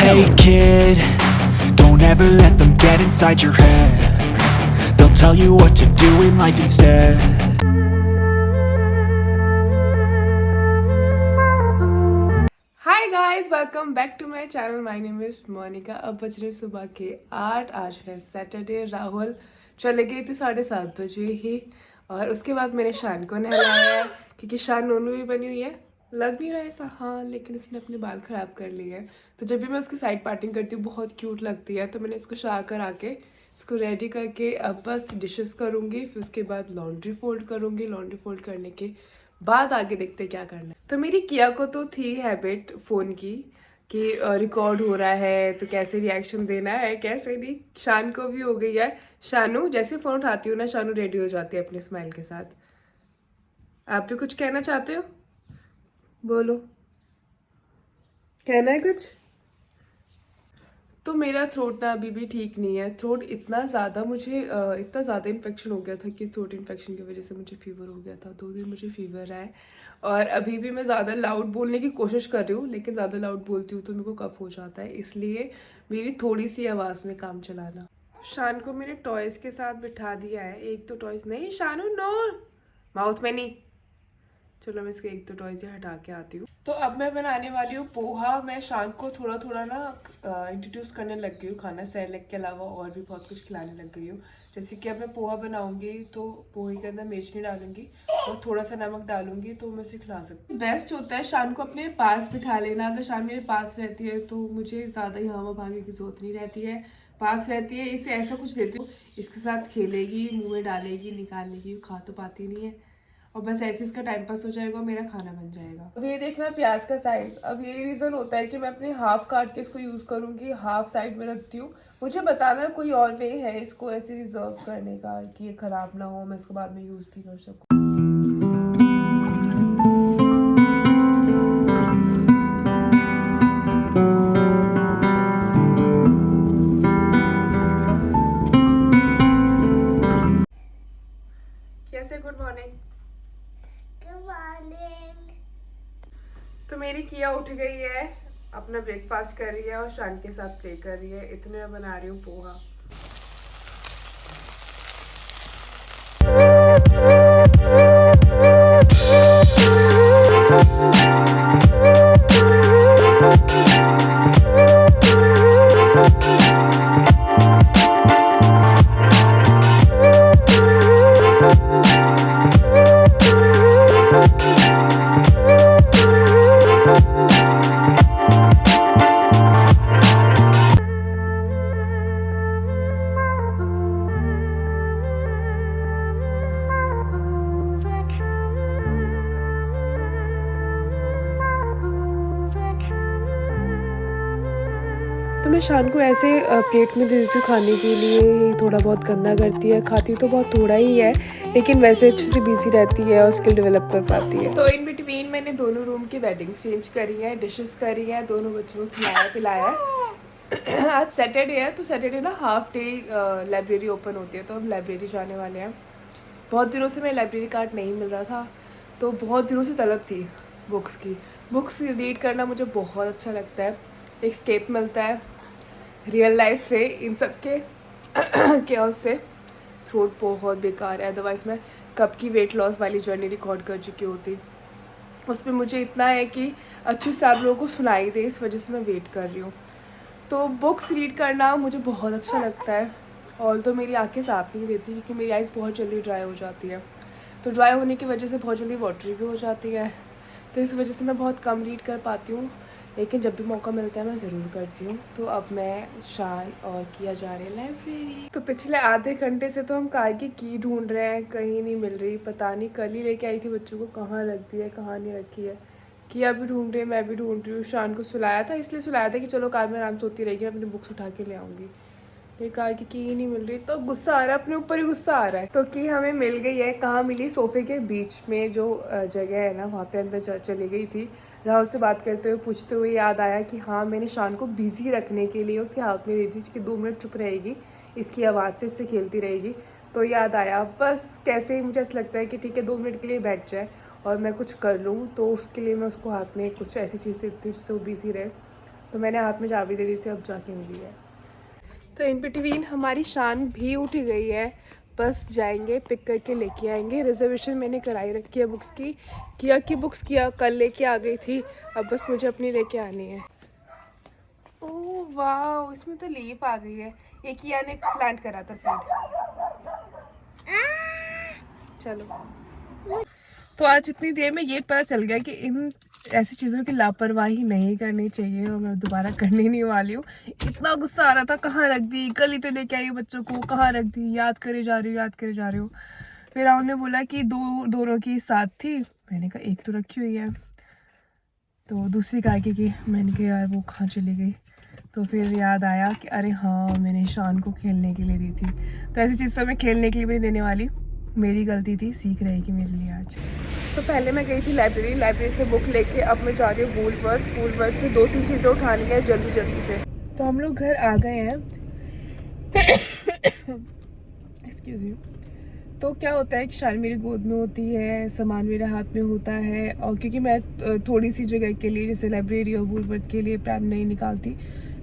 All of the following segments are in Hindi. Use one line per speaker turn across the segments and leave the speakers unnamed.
Hey kid, don't ever let them get inside your head. They'll tell you what to do in life instead.
Hi guys, welcome back to my channel. My name is Monika. अब बज रहे सुबह के 8। आज है सैटरडे। राहुल चले गए थे 7:30 बजे ही, और उसके बाद मैंने शान को नहलाया है क्योंकि शान नोनू भी बनी हुई है। लग नहीं रहा ऐसा, हाँ, लेकिन उसने अपने बाल ख़राब कर लिए हैं। तो जब भी मैं उसकी साइड पार्टिंग करती हूँ बहुत क्यूट लगती है। तो मैंने इसको शाह कर आके इसको रेडी करके अब बस डिशेस करूँगी, फिर उसके बाद लॉन्ड्री फोल्ड करूँगी। लॉन्ड्री फोल्ड करने के बाद आगे देखते क्या करना है। तो मेरी किया को तो थी हैबिट फ़ोन की कि रिकॉर्ड हो रहा है तो कैसे रिएक्शन देना है, कैसे नहीं। शान को भी हो गई है। शानू जैसे फ़ोन उठाती हूँ ना, शानू रेडी हो जाती है अपने स्माइल के साथ। आप भी कुछ कहना चाहते हो? बोलो, कहना है कुछ? तो मेरा थ्रोट ना अभी भी ठीक नहीं है। थ्रोट इतना ज़्यादा इतना ज़्यादा इन्फेक्शन हो गया था कि थ्रोट इन्फेक्शन की वजह से मुझे फ़ीवर हो गया था। 2 दिन मुझे फ़ीवर रहा है, और अभी भी मैं ज़्यादा लाउड बोलने की कोशिश कर रही हूँ, लेकिन ज़्यादा लाउड बोलती हूँ तो मेरे को कफ हो जाता है। इसलिए मेरी थोड़ी सी आवाज़ में काम चलाना। शान को मैंने टॉयज़ के साथ बिठा दिया है। एक तो टॉयज़ नहीं, शानू नो, माउथ में नहीं। चलो मैं इसके एक तो टॉयज़ हटा के आती हूँ। तो अब मैं बनाने वाली हूँ पोहा। मैं शाम को थोड़ा थोड़ा ना इंट्रोड्यूस करने लग गई हूँ खाना। सैलेड के अलावा और भी बहुत कुछ खिलाने लग गई हूँ। जैसे कि अब मैं पोहा बनाऊंगी तो पोहे के अंदर मिर्च नहीं डालूंगी और थोड़ा सा नमक डालूंगी, तो मैं उसे खिला सकती हूँ। बेस्ट होता है शाम को अपने पास बिठा लेना। अगर शाम मेरे पास रहती है तो मुझे ज़्यादा ही हवा भागने की जरूरत नहीं रहती है। पास रहती है, इसे ऐसा कुछ देती हूँ, इसके साथ खेलेगी, मुँह में डालेगी, निकाल लेगी, खा तो पाती नहीं है, और बस ऐसे इसका टाइम पास हो जाएगा और मेरा खाना बन जाएगा। अब ये देखना प्याज का साइज। अब यही रीज़न होता है कि मैं अपने हाफ काट के इसको यूज़ करूँगी, हाफ साइड में रखती हूँ। मुझे बताना कोई और वे है इसको ऐसे रिजर्व करने का कि ये ख़राब ना हो, मैं इसको बाद में यूज़ भी कर सकूँ। कैसे? Good morning.
Good morning.
तो मेरी किया उठ गई है, अपना ब्रेकफास्ट कर रही है और शान के साथ प्ले कर रही है। इतने में बना रही हूँ पोहा। तो मैं शान को ऐसे प्लेट में दे देती हूँ खाने के लिए। ये थोड़ा बहुत गंदा करती है, खाती तो बहुत थोड़ा ही है, लेकिन वैसे अच्छे से बिजी रहती है और स्किल डेवलप कर पाती है। तो इन बिटवीन मैंने दोनों रूम की बेडिंग्स चेंज करी है, डिशेस करी है, दोनों बच्चों को खिलाया पिलाया है। आज सैटरडे है, तो सैटरडे ना हाफ डे लाइब्रेरी ओपन होती है, तो हम लाइब्रेरी जाने वाले हैं। बहुत दिनों से मेरा लाइब्रेरी कार्ड नहीं मिल रहा था, तो बहुत दिनों से तलब थी बुक्स की। बुक्स रीड करना मुझे बहुत अच्छा लगता है, एक स्केप मिलता है रियल लाइफ से, इन सब के chaos से। थ्रोट बहुत बेकार है, अदरवाइज़ मैं कब की वेट लॉस वाली जर्नी रिकॉर्ड कर चुकी होती। उसमें मुझे इतना है कि अच्छे से आप लोगों को सुनाई दे, इस वजह से मैं वेट कर रही हूँ। तो बुक्स रीड करना मुझे बहुत अच्छा लगता है, और तो मेरी आंखें साथ नहीं देती क्योंकि मेरी आइज़ बहुत जल्दी ड्राई हो जाती है। तो ड्राई होने की वजह से बहुत जल्दी वाटरी भी हो जाती है, तो इस वजह से मैं बहुत कम रीड कर पाती हूँ, लेकिन जब भी मौका मिलता है मैं ज़रूर करती हूँ। तो अब मैं, शान और किया जा रहे हैं लाइब्रेरी। तो पिछले आधे घंटे से तो हम कार की ढूंढ रहे हैं, कहीं नहीं मिल रही। पता नहीं, कल ही लेके आई थी बच्चों को, कहाँ रख दी है कहाँ नहीं रखी है। किया भी ढूंढ रही है, मैं भी ढूंढ रही हूँ। शान को सुलाया था, इसलिए सुलाया था कि चलो कार में आराम से सोती रहेगी, मैं अपनी बुक्स उठा के ले आऊँगी। कार की ही नहीं मिल रही, तो गुस्सा आ रहा है, अपने ऊपर ही गुस्सा आ रहा है। तो की हमें मिल गई है। कहाँ मिली? सोफे के बीच में जो जगह है ना, वहाँ पे अंदर चली गई थी। राहुल से बात करते हुए पूछते हुए याद आया कि हाँ, मैंने शान को बिजी रखने के लिए उसके हाथ में दे दी कि 2 मिनट चुप रहेगी, इसकी आवाज़ से इससे खेलती रहेगी। तो याद आया, बस कैसे ही मुझे ऐसा लगता है कि ठीक है 2 मिनट के लिए बैठ जाए और मैं कुछ कर लूँ, तो उसके लिए मैं उसको हाथ में कुछ ऐसी चीज़ देती हूँ जिससे वो बिजी रहे। तो मैंने हाथ में चाबी दे दी थी, अब जाके मिली है। तो इन बिटवीन हमारी शान भी उठ गई है, बस जाएंगे पिक करके लेके आएंगे। रिजर्वेशन मैंने कराई रखी है बुक्स की, किया की बुक्स किया कल लेके आ गई थी, अब बस मुझे अपनी लेके आनी है। ओह वाह, इसमें तो लीफ आ गई है, ये किया ने प्लांट करा था सीड। चलो, तो आज इतनी देर में ये पता चल गया कि इन ऐसी चीज़ों की लापरवाही नहीं करनी चाहिए, और मैं दोबारा करने नहीं वाली हूँ। इतना गुस्सा आ रहा था, कहाँ रख दी, कल ही तो लेके आई बच्चों को, कहाँ रख दी, याद करे जा रही हूँ, याद करे जा रही हूँ। फिर राहुल ने बोला कि दोनों की साथ थी, मैंने कहा एक तो रखी हुई है, तो दूसरी कहा कि मैंने कहा यार वो कहाँ चली गई। तो फिर याद आया कि अरे हाँ, मैंने शान को खेलने के लिए दी थी, तो ऐसी चीज़ तो मैं खेलने के लिए भी नहीं देने वाली, मेरी गलती थी, सीख रहेगी मेरे लिए आज। तो पहले मैं गई थी लाइब्रेरी से बुक लेके, अब मैं जा रही हूँ वूलवर्थ से 2-3 चीज़ें उठानी है जल्दी से। तो हम लोग घर आ गए हैं। Excuse me. तो क्या होता है कि शान मेरी गोद में होती है, सामान मेरे हाथ में होता है, और क्योंकि मैं थोड़ी सी जगह के लिए जैसे लाइब्रेरी और वूलवर्थ के लिए प्रैम नहीं निकालती,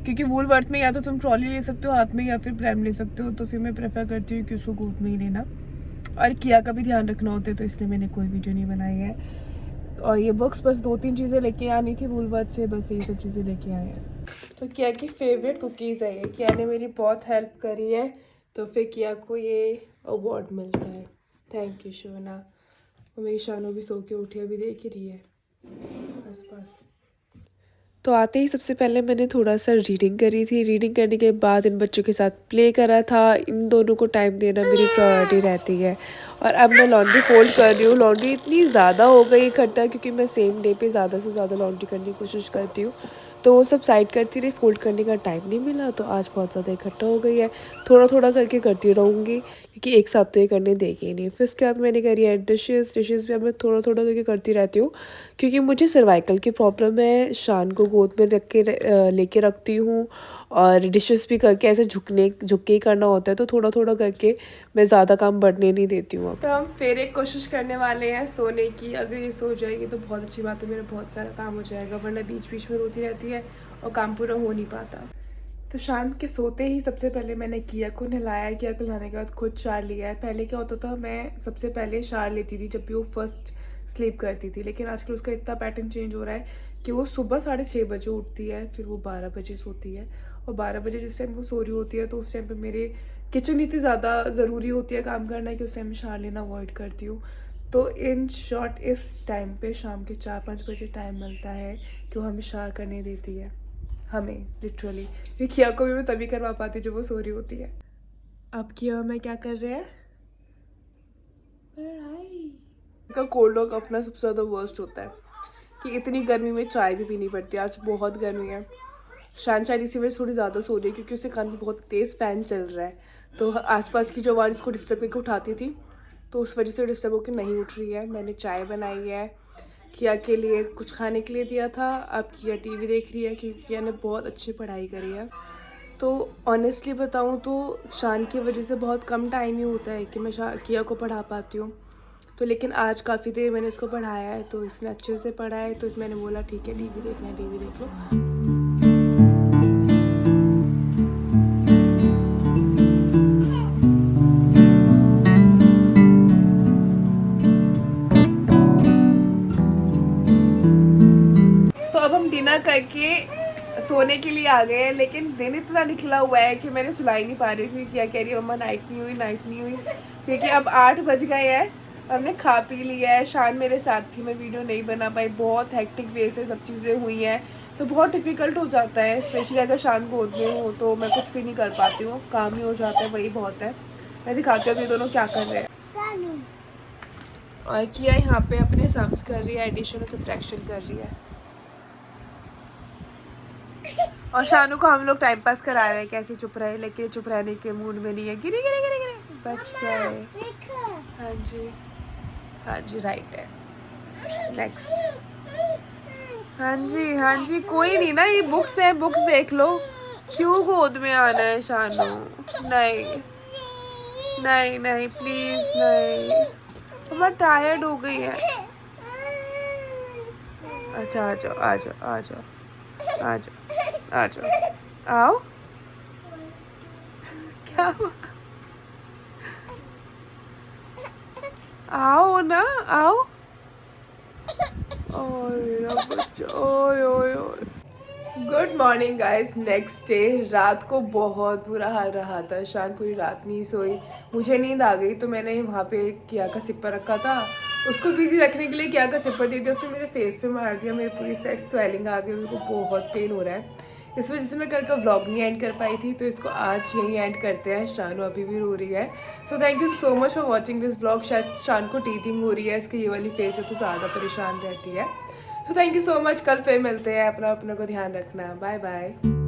क्योंकि वूलवर्थ में या तो तुम ट्रॉली ले सकते हो हाथ में या फिर प्रैम ले सकते हो, तो फिर मैं प्रेफर करती हूँ कि उसको गोद में ही लेना, और किया का भी ध्यान रखना होता है, तो इसलिए मैंने कोई वीडियो नहीं बनाई है। और ये बुक्स बस 2-3 चीज़ें लेके आनी थी वूलवर्थ से, बस यही सब चीज़ें लेके आए हैं। तो किया की फेवरेट कुकीज़ है ये, किया ने मेरी बहुत हेल्प करी है, तो फिर किया को ये अवार्ड मिलता है। Thank you Shona. और मेरी शानू भी सो के उठी, अभी देख ही रही है बस। तो आते ही सबसे पहले मैंने थोड़ा सा रीडिंग करी थी, रीडिंग करने के बाद इन बच्चों के साथ प्ले करा था। इन दोनों को टाइम देना मेरी प्रायोरिटी रहती है। और अब मैं लॉन्ड्री फोल्ड कर रही हूँ। लॉन्ड्री इतनी ज़्यादा हो गई इकट्ठा, क्योंकि मैं सेम डे पे ज़्यादा से ज़्यादा लॉन्ड्री करने की कोशिश करती हूँ, तो वो सब साइड करती रही, फोल्ड करने का टाइम नहीं मिला, तो आज बहुत ज़्यादा इकट्ठा हो गई है। थोड़ा थोड़ा करके करती रहूँगी, क्योंकि एक साथ तो ये करने देगी नहीं। फिर उसके बाद मैंने करी है डिशेस भी अब मैं थोड़ा थोड़ा करके करती रहती हूँ, क्योंकि मुझे सर्वाइकल की प्रॉब्लम है। शान को गोद में रख के लेके रखती हूँ, और डिशेस भी करके ऐसे झुक के ही करना होता है, तो थोड़ा थोड़ा करके मैं ज़्यादा काम बढ़ने नहीं देती हूँ। तो हम फिर एक कोशिश करने वाले हैं सोने की। अगर ये सो जाएगी तो बहुत अच्छी बात है, मेरा बहुत सारा काम हो जाएगा, वरना बीच बीच में रोती रहती है और काम पूरा हो नहीं पाता। तो शाम के सोते ही सबसे पहले मैंने किया को नहलाया। किया को नहाने के बाद खुद शार लिया है। पहले क्या होता था, मैं सबसे पहले शार लेती थी जब भी वो फर्स्ट स्लीप करती थी, लेकिन आजकल उसका इतना पैटर्न चेंज हो रहा है कि वो सुबह 6:30 बजे उठती है, फिर वो 12 बजे सोती है, और 12 बजे जिस टाइम वो सो रही होती है, तो उस टाइम पे मेरे किचन इतनी ज़्यादा ज़रूरी होती है काम करना कि उस टाइम में शार लेना अवॉइड करती हूँ। तो इन शॉर्ट इस टाइम पे शाम के 4-5 बजे टाइम मिलता है कि वो हमें शार करने देती है, हमें लिटरली, क्योंकि किया को भी मैं तभी करवा पाती जब वो सो रही होती है। अब किया मैं क्या कर रहे हैं, पढ़ाई का। कोल्ड डॉग अपना सबसे ज़्यादा वर्स्ट होता है कि इतनी गर्मी में चाय भी पीनी पड़ती है। आज बहुत गर्मी है। शान शायद इसी वजह से थोड़ी ज़्यादा सो रही है, क्योंकि उसके कान में बहुत तेज़ फ़ैन चल रहा है, तो आसपास की जो आवाज़ इसको डिस्टर्ब करके उठाती थी, तो उस वजह से डिस्टर्ब होकर नहीं उठ रही है। मैंने चाय बनाई है, किया के लिए कुछ खाने के लिए दिया था। अब किया टीवी देख रही है, क्योंकि किया ने बहुत अच्छी पढ़ाई करी है। तो ऑनेस्टली बताऊँ तो शान की वजह से बहुत कम टाइम ही होता है कि मैं किया को पढ़ा पाती हूँ। तो लेकिन आज काफ़ी देर मैंने इसको पढ़ाया है, तो इसने अच्छे से पढ़ा है, तो मैंने बोला ठीक है टीवी देखना है, टीवी देख लो। डिनर करके सोने के लिए आ गए हैं, लेकिन दिन इतना निकला हुआ है कि मैंने सुला ही नहीं पा रही थी। क्या कह रही है मम्मा नाइट नहीं हुई, क्योंकि अब 8 बज गए हैं। हमने खा पी लिया है। शान मेरे साथ थी, मैं वीडियो नहीं बना पाई, बहुत हेक्टिक वे से सब चीज़ें हुई हैं, तो बहुत डिफ़िकल्ट हो जाता है, स्पेशली अगर शान को होती हो तो मैं कुछ भी नहीं कर पाती हूँ, काम ही हो जाता है, वही बहुत है। मैं दिखाती हूँ ये दोनों क्या कर रहे हैं। और किया यहाँ पे अपने सम्स कर रही है, एडिशन और सब्ट्रैक्शन कर रही है, और शानू को हम लोग टाइम पास करा रहे हैं कैसे चुप रहे, लेकिन चुप रहने के मूड में नहीं है। गिरे बच गए। हाँ जी राइट है। नेक्स्ट। हाँ जी कोई नहीं ना, ये बुक्स है, बुक्स देख लो। क्यों गोद में आना है शानू? नहीं प्लीज नहीं, मैं टायर्ड हो गई है। अच्छा आ जाओ। आ जाओ, आओ। क्या हुआ? आओ ना, आओ। ओए मेरा बच्चा, ओए ओए ओए। Good morning guys. Next day. रात को बहुत बुरा हाल रहा था, शान पूरी रात नहीं सोई, मुझे नींद आ गई तो मैंने वहाँ पे किया का सिपर रखा था, उसको बिजी रखने के लिए किया का सिपर दे दिया, उसने मेरे फेस पे मार दिया, मेरी पूरी साइड स्वेलिंग आ गई, मेरे को बहुत पेन हो रहा है। इस वजह से मैं कल का व्लॉग नहीं एंड कर पाई थी, तो इसको आज यहीं एंड करते हैं। शानू अभी भी रो रही है। So thank you so much for watching this vlog. शायद शान को टीथिंग हो रही है, इसकी ये वाली फेस है तो ज़्यादा परेशान रहती है। So thank you so much. कल फिर मिलते हैं। अपना को ध्यान रखना। Bye bye.